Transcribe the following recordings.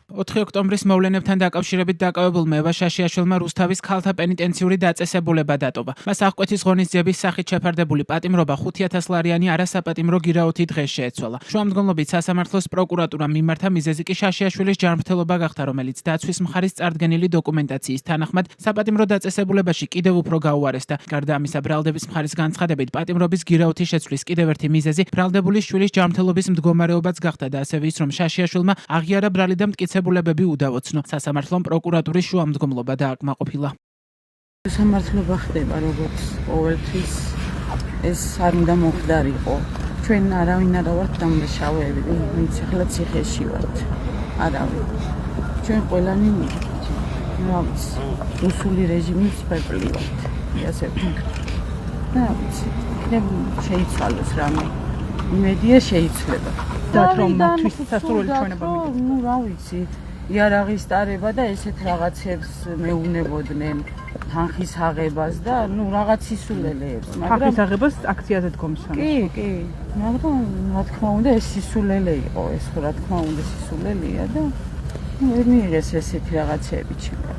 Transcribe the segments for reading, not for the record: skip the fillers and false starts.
4 ოქტომბრის მოვლენებთან დაკავშირებით დაკავებულმა ევა შაშიაშვილმა რუსთავის ქალთა პენიტენციური დაწესებულება დატოვა. მას აღკვეთის ღონისძიების სახით შეფარდებული პატიმრობა 5,000 ლარიანი არასაპატიმრო გირაოთი დღეს შეეცვალა. შუამდგომლობით სასამართლოს პროკურატურამ მიმართა მიზეზი კი შაშიაშვილის ჯანმრთელობა გახდა, რომელიც დაცვის მხარის წარდგენილი დოკუმენტაციის თანახმად საპატიმრო დაწესებულებაში კიდევ უფრო გაუარესდა. გარდა ამისა, ბრალდების მხარის განცხადებით, პატიმრობის გირაოთი შეცვლის კიდევ ერთი მიზეზი ბრალდებული შვილის ჯანმრთელობის მდგომარეობაც გახდა და ასევე ის, რომ შაშიაშვილმა აღიარა ბრალი და მტკიცებულებები udavocno. სასამართლომ პროკურატურის შუამდგომლობა დააკმაყოფილა. სამართლობა ხდება როგორც ყოველთვის, ეს არ უნდა მოხდარიყო. ჩვენ არავინ არა ვართ დამნაშავეები, ვინც ახლა ციხეში ვართ. არავინ. ჩვენ ყველანი რა ვიცი, რუსული რეჟიმის ფერფლი ვართ. ასე ვფიქრობ. რა ვიცი, შეიცვალოს რამე. იმედია შეიცვლება. რომ მათთვის სასურველი ჩვენება მიგეთ. ნუ რა ვიცი, იარაღის ტარება და ესეთ რაღაცებს მეუნებოდნენ, თანხის აღებას და ნუ რაღაც სისულელეებს, მაგრამ თანხის აღებას აქციაზე დგომს. კი, მაგრამ რა თქმა უნდა ეს სისულელე იყო, ეს რა თქმა უნდა სისულელეა და ვერ მიიღეს ესეთი რაღაცები ჩემო.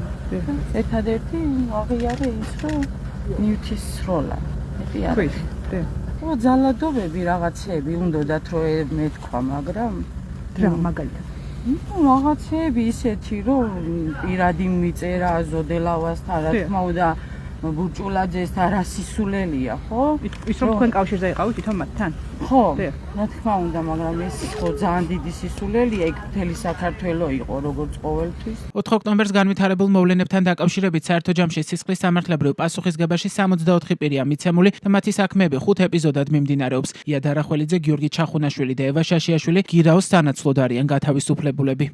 ერთადერთი აღიარე ის, რომ ნივთის სროლა. ძალადობები რაღაცები უნდათ რომ მეთქვა, მაგრამ მაგალითად რაღაცები ისეთი რომ პირადი მიწერა ზოდელავასთან, რა თქმა უნდა ბურჭულაძესთან რა სისულელია, ხო? ის რომ თქვენ კავშირზე იყავით თვითონ მათთან? ხო, რა თქმა უნდა, მაგრამ ეს ხო ძალიან დიდი სისულელია, იქ მთელი საქართველო იყო როგორც ყოველთვის. 4 ოქტომბერს განვითარებულ მოვლენებთან დაკავშირებით საერთო ჯამში სისხლის სამართლებრივ პასუხისგებაში 64 პირია მიცემული და მათი საქმეები 5 ეპიზოდად მიმდინარეობს. ია დარახველიძე, გიორგი ჩახუნაშვილი და ევა შაშიაშვილი გირაოს სანაცვლოდ არიან გათავისუფლებულები.